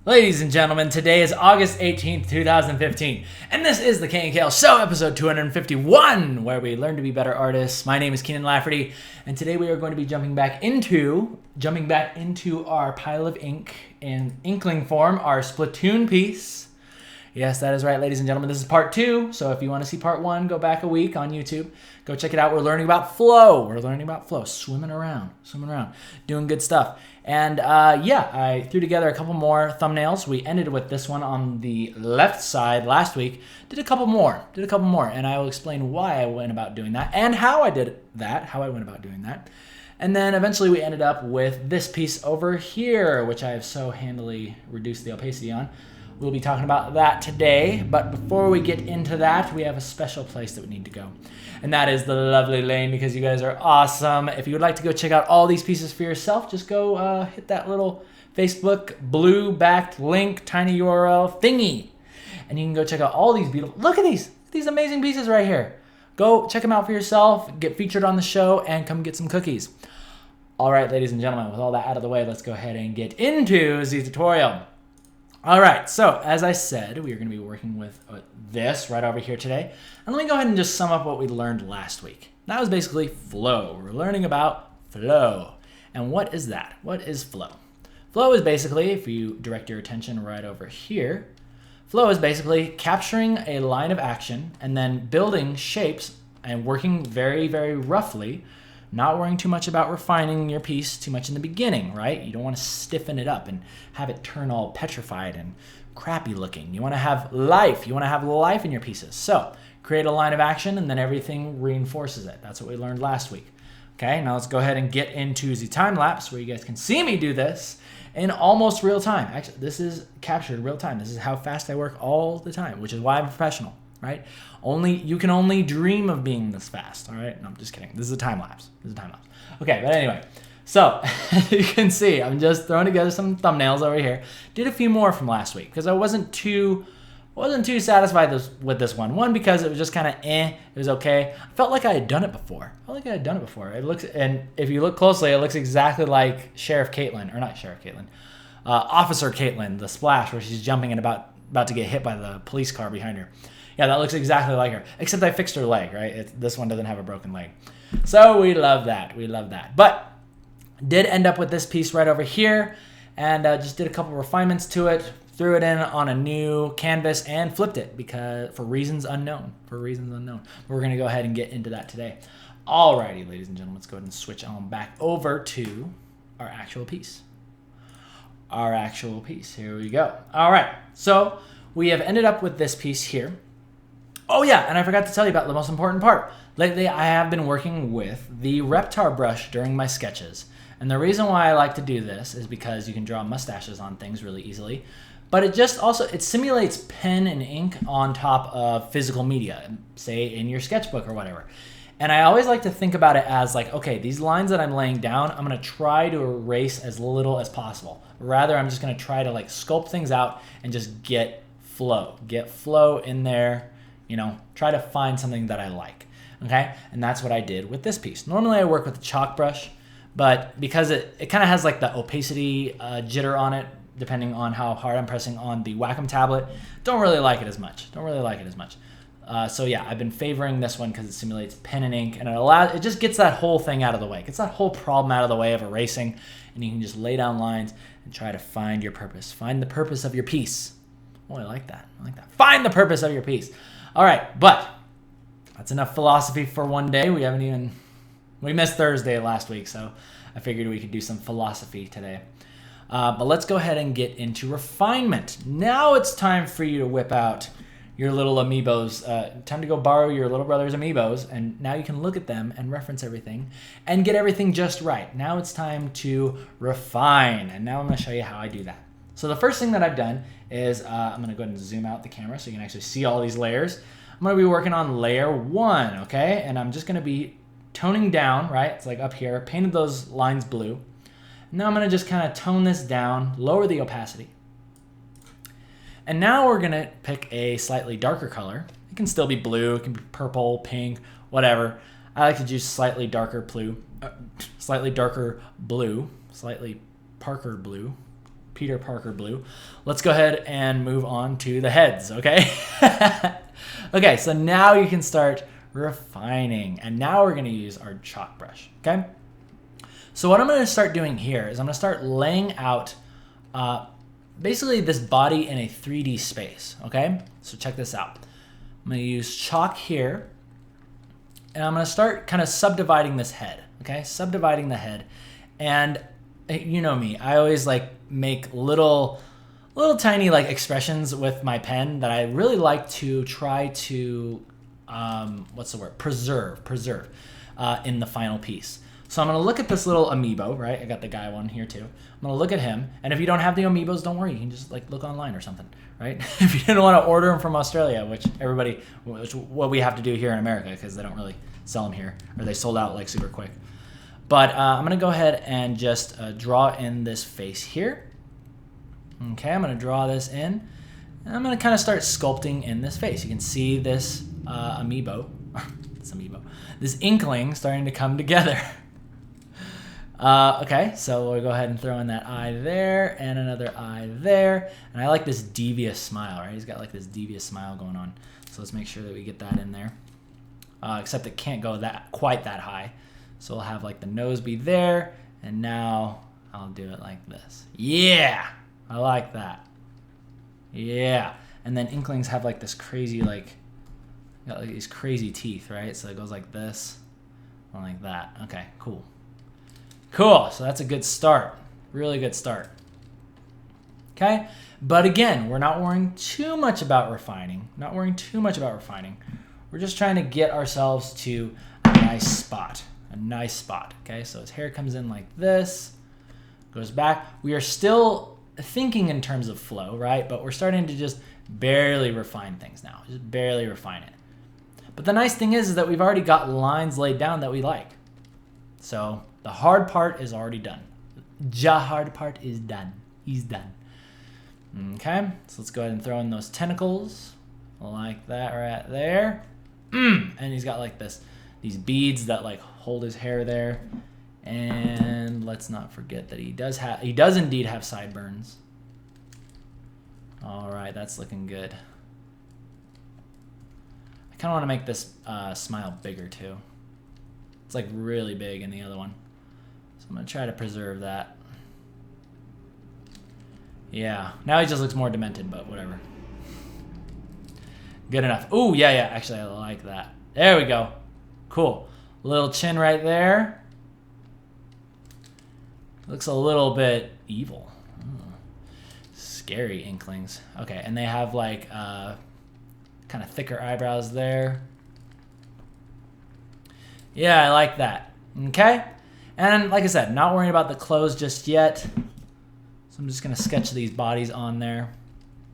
Ladies and gentlemen, today is August 18th, 2015, and this is the KNKL SHOW, episode 251, where we learn to be better artists. My name is Kienan Lafferty, and today we are going to be jumping back into our pile of ink in inkling form, our SPLATOON piece. Yes, that is right, ladies and gentlemen. This is part 2, so if you want to see part 1, go back a week on YouTube. Go check it out. We're learning about flow. Swimming around, doing good stuff. And I threw together a couple more thumbnails. We ended with this one on the left side last week. Did a couple more, and I will explain why I went about doing that and how I went about doing that. And then eventually we ended up with this piece over here, which I have so handily reduced the opacity on. We'll be talking about that today, but before we get into that, we have a special place that we need to go. And that is the lovely lane, because you guys are awesome. If you would like to go check out all these pieces for yourself, just go hit that little Facebook blue-backed link, tiny URL thingy. And you can go check out all these beautiful, look at these amazing pieces right here. Go check them out for yourself, get featured on the show, and come get some cookies. All right, ladies and gentlemen, with all that out of the way, let's go ahead and get into the tutorial. All right, so as I said, we are going to be working with this right over here today. And let me go ahead and just sum up what we learned last week. That was basically flow. We're learning about flow. And what is that? What is flow? Flow is basically, if you direct your attention right over here, flow is basically capturing a line of action and then building shapes and working very, very roughly, not worrying too much about refining your piece too much in the beginning, right? You don't want to stiffen it up and have it turn all petrified and crappy looking. You want to have life. You want to have life in your pieces. So create a line of action and then everything reinforces it. That's what we learned last week. Okay, now let's go ahead and get into the time lapse where you guys can see me do this in almost real time. Actually, this is captured real time. This is how fast I work all the time, which is why I'm a professional. Right? You can only dream of being this fast. All right? No, I'm just kidding. This is a time lapse. Okay, but anyway. So, as you can see, I'm just throwing together some thumbnails over here. Did a few more from last week because I wasn't too satisfied with this one. One, because it was just kind of it was okay. I felt like I had done it before. It looks, and if you look closely, it looks exactly like Officer Caitlin, the splash where she's jumping and about to get hit by the police car behind her. Yeah, that looks exactly like her, except I fixed her leg, right? This one doesn't have a broken leg. So we love that. But did end up with this piece right over here, and just did a couple refinements to it, threw it in on a new canvas, and flipped it for reasons unknown. We're going to go ahead and get into that today. Alrighty, ladies and gentlemen, let's go ahead and switch on back over to our actual piece. Here we go. All right, so we have ended up with this piece here. Oh yeah, and I forgot to tell you about the most important part. Lately, I have been working with the Reptar brush during my sketches. And the reason why I like to do this is because you can draw mustaches on things really easily. But it simulates pen and ink on top of physical media, say in your sketchbook or whatever. And I always like to think about it as like, okay, these lines that I'm laying down, I'm going to try to erase as little as possible. Rather, I'm just going to try to like sculpt things out and just get flow in there. Try to find something that I like, okay? And that's what I did with this piece. Normally I work with a chalk brush, but because it kind of has like the opacity jitter on it, depending on how hard I'm pressing on the Wacom tablet, don't really like it as much. So yeah, I've been favoring this one because it simulates pen and ink, and it just gets that whole thing out of the way. It gets that whole problem out of the way of erasing, and you can just lay down lines and try to find your purpose. Find the purpose of your piece. Oh, I like that. Find the purpose of your piece. All right, but that's enough philosophy for one day. We missed Thursday last week, so I figured we could do some philosophy today. But let's go ahead and get into refinement. Now it's time for you to whip out your little amiibos. Time to go borrow your little brother's amiibos, and now you can look at them and reference everything and get everything just right. Now it's time to refine, and now I'm going to show you how I do that. So the first thing that I've done is I'm going to go ahead and zoom out the camera so you can actually see all these layers. I'm going to be working on layer 1, okay? And I'm just going to be toning down, right? It's like up here, painted those lines blue. Now I'm going to just kind of tone this down, lower the opacity. And now we're going to pick a slightly darker color. It can still be blue, it can be purple, pink, whatever. I like to use slightly darker blue, slightly Parker blue. Peter Parker blue. Let's go ahead and move on to the heads, okay? Okay, so now you can start refining. And now we're going to use our chalk brush, okay? So what I'm going to start doing here is I'm going to start laying out basically this body in a 3D space, okay? So check this out. I'm going to use chalk here, and I'm going to start kind of subdividing this head, okay? Subdividing the head. And you know me, I always like make little tiny like expressions with my pen that I really like to try to, what's the word? Preserve in the final piece. So I'm going to look at this little amiibo, right? I got the guy one here too. I'm going to look at him. And if you don't have the amiibos, don't worry. You can just like look online or something, right? If you didn't want to order them from Australia, which what we have to do here in America because they don't really sell them here, or they sold out like super quick. But I'm going to go ahead and just draw in this face here. Okay, I'm going to draw this in. And I'm going to kind of start sculpting in this face. You can see this amiibo, this inkling starting to come together. Okay, so we'll go ahead and throw in that eye there and another eye there. And I like this devious smile, right? He's got like this devious smile going on. So let's make sure that we get that in there. Except it can't go quite that high. So we'll have like the nose be there. And now I'll do it like this. Yeah, I like that. Yeah. And then inklings have like this crazy, got like these crazy teeth, right? So it goes like this and like that. Okay, cool. Cool, so that's a good start. Really good start. Okay, but again, we're not worrying too much about refining. We're just trying to get ourselves to a nice spot. Okay, so his hair comes in like this, goes back. We are still thinking in terms of flow, right? But we're starting to just barely refine things now. Just barely refine it. But the nice thing is that we've already got lines laid down that we like. So the hard part is already done. The hard part is done. He's done. Okay, so let's go ahead and throw in those tentacles like that right there. And he's got like these beads that like hold his hair there. And let's not forget that he does indeed have sideburns. All right, that's looking good. I kind of want to make this smile bigger too. It's like really big in the other one. So I'm going to try to preserve that. Yeah, now he just looks more demented, but whatever. Good enough. Ooh, yeah, actually I like that. There we go. Cool. Little chin right there. Looks a little bit evil. Scary inklings. Okay, and they have like kind of thicker eyebrows there. Yeah, I like that. Okay? And like I said, not worrying about the clothes just yet. So I'm just going to sketch these bodies on there.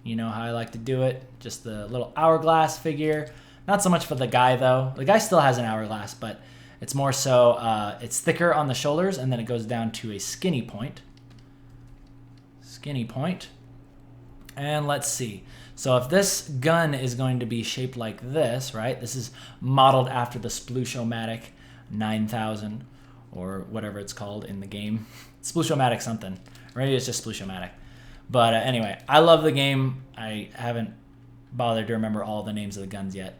You know how I like to do it. Just the little hourglass figure. Not so much for the guy, though. The guy still has an hourglass, but it's more so it's thicker on the shoulders, and then it goes down to a skinny point. Skinny point. And let's see. So if this gun is going to be shaped like this, right? This is modeled after the Splooshomatic 9000 or whatever it's called in the game. Splooshomatic something. Or maybe it's just Splooshomatic. But anyway, I love the game. I haven't bothered to remember all the names of the guns yet.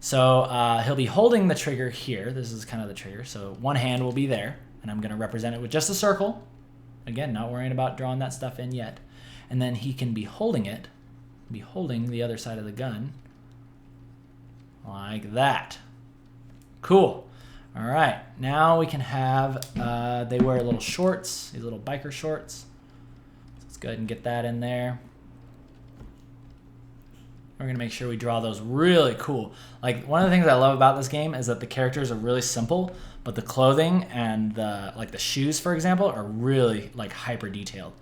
So he'll be holding the trigger here. This is kind of the trigger. So one hand will be there, and I'm going to represent it with just a circle. Again, not worrying about drawing that stuff in yet. And then he can be holding it, be holding the other side of the gun like that. Cool. All right, now we can have, they wear little shorts, these little biker shorts. So let's go ahead and get that in there. We're gonna make sure we draw those really cool. Like, one of the things I love about this game is that the characters are really simple, but the clothing and the shoes, for example, are really like hyper detailed.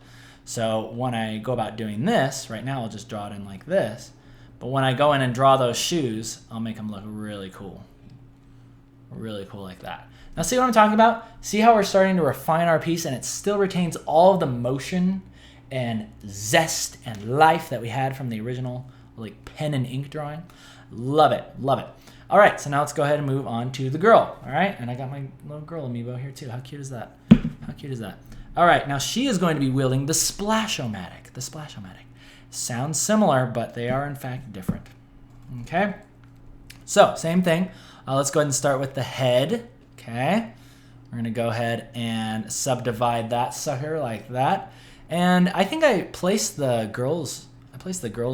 So when I go about doing this, right now I'll just draw it in like this, but when I go in and draw those shoes, I'll make them look really cool. Really cool like that. Now see what I'm talking about? See how we're starting to refine our piece and it still retains all of the motion and zest and life that we had from the original like pen and ink drawing. Love it, love it. All right, so now let's go ahead and move on to the girl. All right, and I got my little girl amiibo here too. How cute is that? How cute is that? All right, now she is going to be wielding the Splash-O-Matic. The Splash-O-Matic. Sounds similar, but they are in fact different. Okay? So, same thing. Let's go ahead and start with the head. Okay? We're going to go ahead and subdivide that sucker like that. And I think I placed the girls'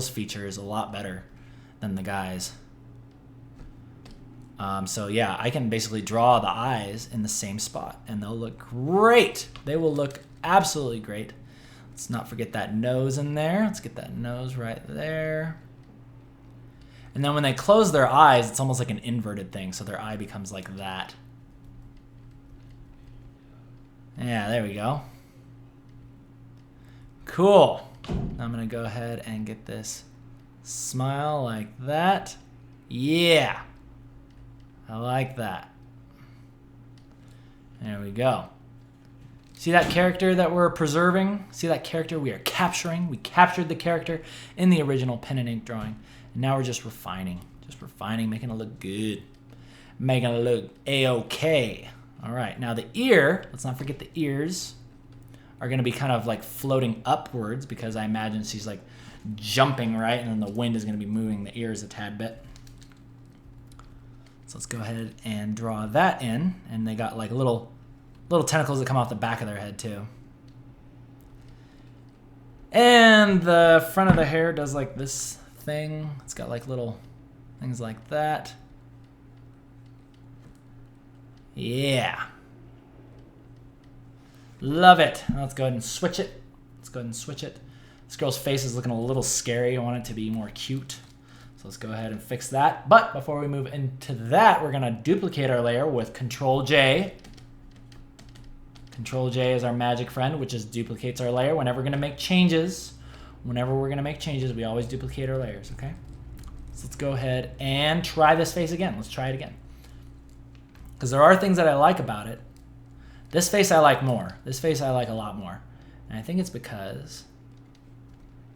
features a lot better than the guys. So yeah, I can basically draw the eyes in the same spot and they'll look great. They will look absolutely great. Let's not forget that nose in there. Let's get that nose right there. And then when they close their eyes, it's almost like an inverted thing. So their eye becomes like that. Yeah, there we go. Cool. Now I'm going to go ahead and get this smile like that. Yeah. I like that. There we go. See that character that we're preserving? See that character we are capturing? We captured the character in the original pen and ink drawing. And now we're just refining. Just refining, making it look good. Making it look A-OK. All right, now the ear, let's not forget the ears are going to be kind of like floating upwards because I imagine she's like jumping, right? And then the wind is going to be moving the ears a tad bit. So let's go ahead and draw that in. And they got like little tentacles that come off the back of their head too. And the front of the hair does like this thing. It's got like little things like that. Yeah. Love it. Now let's go ahead and switch it. Let's go ahead and switch it. This girl's face is looking a little scary. I want it to be more cute. So let's go ahead and fix that. But before we move into that, we're going to duplicate our layer with Control-J. Control-J is our magic friend, which just duplicates our layer. Whenever we're going to make changes, we always duplicate our layers, okay? So let's go ahead and try this face again. Let's try it again. Because there are things that I like about it. This face I like more. This face I like a lot more. And I think it's because,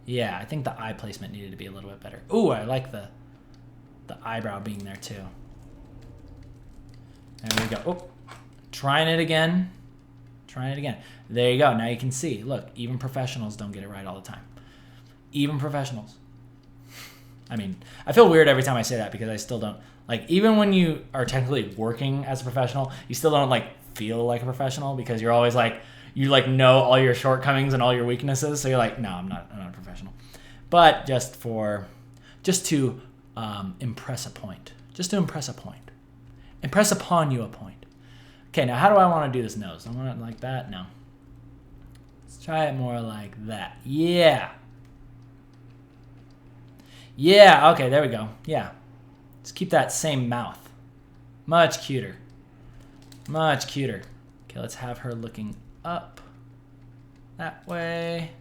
yeah, I think the eye placement needed to be a little bit better. Ooh, I like the eyebrow being there too. There we go. Oh, trying it again. Trying it again. There you go. Now you can see. Look, even professionals don't get it right all the time. Even professionals. I mean, I feel weird every time I say that because I still don't. Like, even when you are technically working as a professional, you still don't, like, feel like a professional because you're always, like, you, like, know all your shortcomings and all your weaknesses. So you're like, no, I'm not a professional. But just to impress a point. Just to impress a point. Impress upon you a point. Okay, now how do I want to do this nose? I want it like that? No. Let's try it more like that. Yeah. Yeah, okay, there we go. Yeah. Let's keep that same mouth. Much cuter. Much cuter. Okay, let's have her looking up. That way.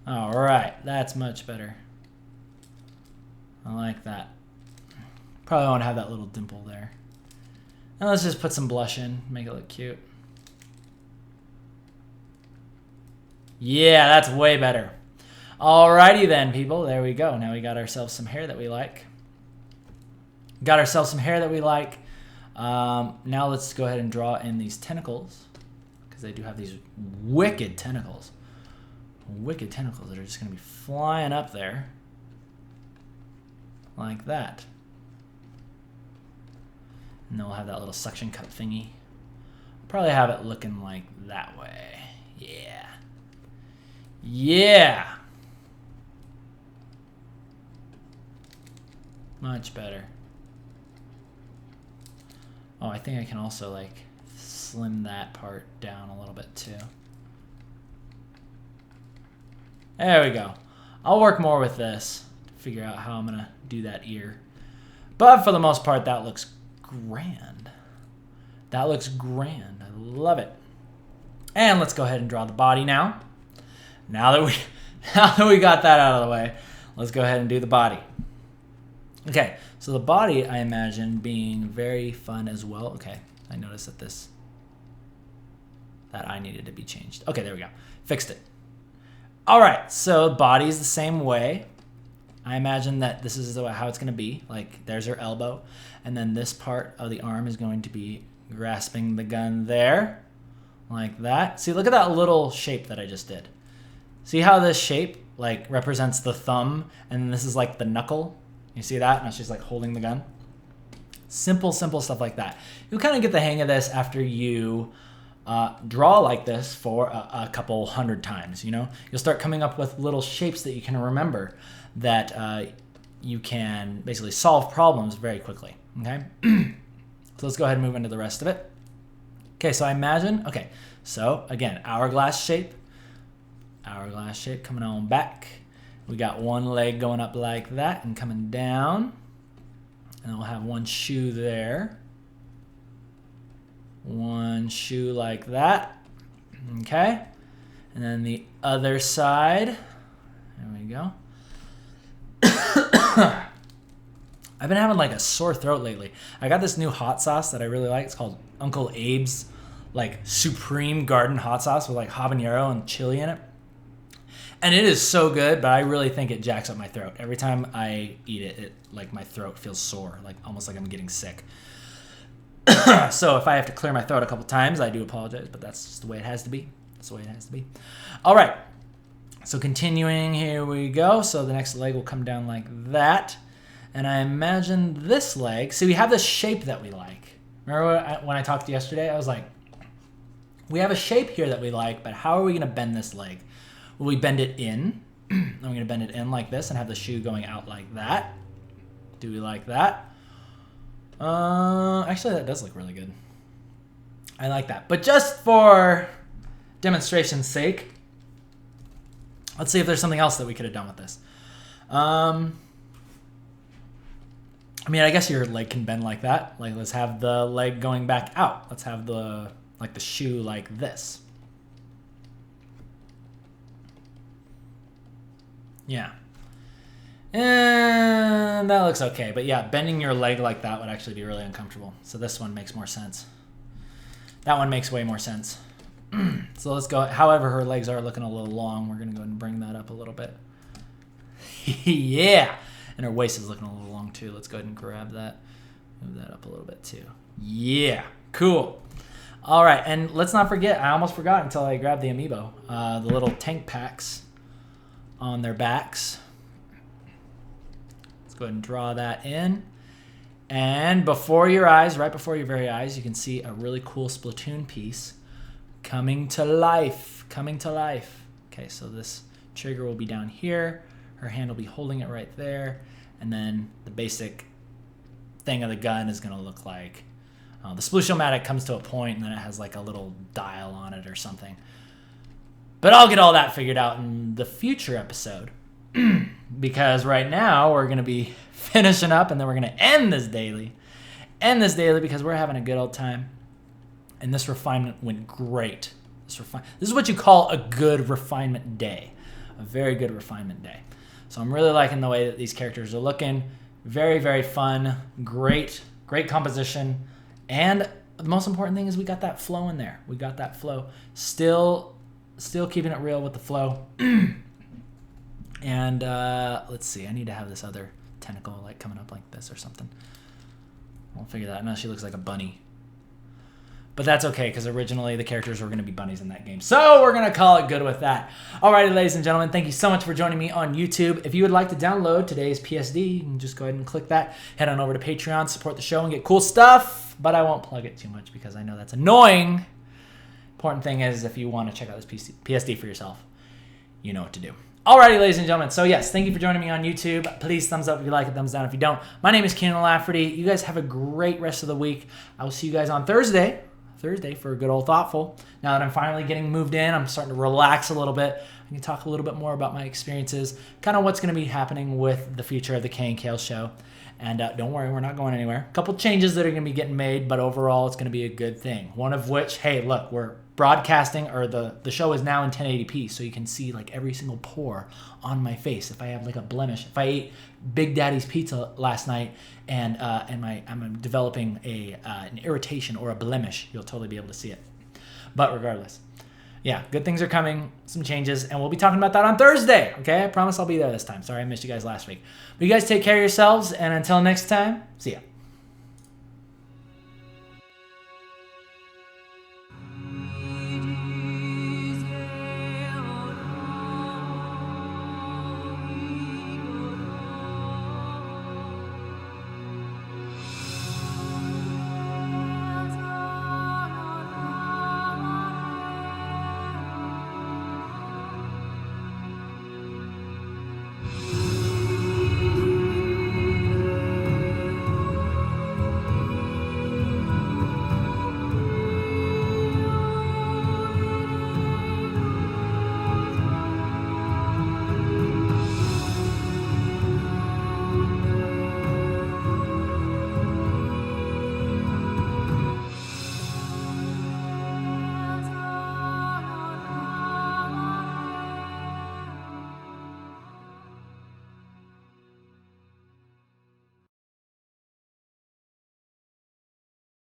All right, that's much better. I like that. Probably want to have that little dimple there. And let's just put some blush in, make it look cute. Yeah, that's way better. Alrighty then, people. There we go. Now we got ourselves some hair that we like. Now let's go ahead and draw in these tentacles because they do have these wicked tentacles. Wicked tentacles that are just going to be flying up there like that. And then we'll have that little suction cup thingy. Probably have it looking like that way. Yeah. Yeah. Much better. Oh, I think I can also like slim that part down a little bit too. There we go. I'll work more with this to figure out how I'm gonna do that ear. But for the most part, that looks grand. That looks grand. I love it. And let's go ahead and draw the body now. Now that we got that out of the way, let's go ahead and do the body. Okay, so the body, I imagine, being very fun as well. Okay, I noticed that eye needed to be changed. Okay, there we go. Fixed it. All right, so body is the same way. I imagine that this is how it's going to be. Like, there's her elbow, and then this part of the arm is going to be grasping the gun there, like that. See, look at that little shape that I just did. See how this shape like represents the thumb, and this is like the knuckle? You see that? Now she's like holding the gun. Simple stuff like that. You'll kind of get the hang of this after you draw like this for a couple hundred times, you know? You'll start coming up with little shapes that you can remember that you can basically solve problems very quickly, okay? So let's go ahead and move into the rest of it. Okay, so I imagine, okay, so again, hourglass shape coming on back. We got one leg going up like that and coming down. And we'll have one shoe there. One shoe like that. Okay. And then the other side. There we go. I've been having like a sore throat lately. I got this new hot sauce that I really like. It's called Uncle Abe's like Supreme Garden Hot Sauce with like habanero and chili in it. And it is so good, but I really think it jacks up my throat. Every time I eat it, like my throat feels sore, like almost like I'm getting sick. So if I have to clear my throat a couple times, I do apologize, but that's just the way it has to be. That's the way it has to be. All right. So continuing, here we go. So the next leg will come down like that. And I imagine this leg. See, we have this shape that we like. Remember when I talked yesterday? I was like, we have a shape here that we like, but how are we going to bend this leg? Will we bend it in? I'm going to bend it in like this and have the shoe going out like that. Do we like that? Actually, that does look really good. I like that. But just for demonstration's sake, let's see if there's something else that we could have done with this. I mean, I guess your leg can bend like that. Like, let's have the leg going back out. Let's have the shoe like this. Yeah. And that looks okay. But yeah, bending your leg like that would actually be really uncomfortable. So this one makes more sense. That one makes way more sense. So let's go. However, her legs are looking a little long. We're going to go ahead and bring that up a little bit. Yeah. And her waist is looking a little long too. Let's go ahead and grab that. Move that up a little bit too. Yeah. Cool. All right. And let's not forget, I almost forgot until I grabbed the amiibo. The little tank packs on their backs. Let's go ahead and draw that in. And before your eyes, right before your very eyes, you can see a really cool Splatoon piece coming to life. Coming to life. Okay, so this trigger will be down here. Her hand will be holding it right there. And then the basic thing of the gun is going to look like... the Splooshomatic comes to a point and then it has like a little dial on it or something. But I'll get all that figured out in the future episode. Because right now we're going to be finishing up and then we're going to end this daily. End this daily because we're having a good old time. And this refinement went great. This is what you call a good refinement day. A very good refinement day. So I'm really liking the way that these characters are looking. Very, very fun. Great composition. And the most important thing is we got that flow in there. We got that flow. Still keeping it real with the flow. And let's see. I need to have this other tentacle like coming up like this or something. We'll figure that out. Now she looks like a bunny. But that's okay, because originally the characters were going to be bunnies in that game. So we're going to call it good with that. Alrighty, ladies and gentlemen, thank you so much for joining me on YouTube. If you would like to download today's PSD, you can just go ahead and click that. Head on over to Patreon, support the show, and get cool stuff. But I won't plug it too much because I know that's annoying. Important thing is if you want to check out this PSD for yourself, you know what to do. Alrighty, ladies and gentlemen. So yes, thank you for joining me on YouTube. Please thumbs up if you like it, thumbs down if you don't. My name is Kienan Lafferty. You guys have a great rest of the week. I will see you guys on Thursday for a good old thoughtful. Now that I'm finally getting moved in, I'm starting to relax a little bit. I can talk a little bit more about my experiences, kind of what's going to be happening with the future of the KNKL show. And don't worry, we're not going anywhere. A couple changes that are going to be getting made, but overall it's going to be a good thing. One of which, hey, look, we're broadcasting, or the show is now in 1080p, so you can see like every single pore on my face. If I have like a blemish, if I ate Big Daddy's pizza last night and I'm developing an irritation or a blemish, you'll totally be able to see it. But regardless, yeah, good things are coming, some changes, and we'll be talking about that on Thursday, okay? I promise I'll be there this time. Sorry I missed you guys last week. But you guys take care of yourselves, and until next time, see ya.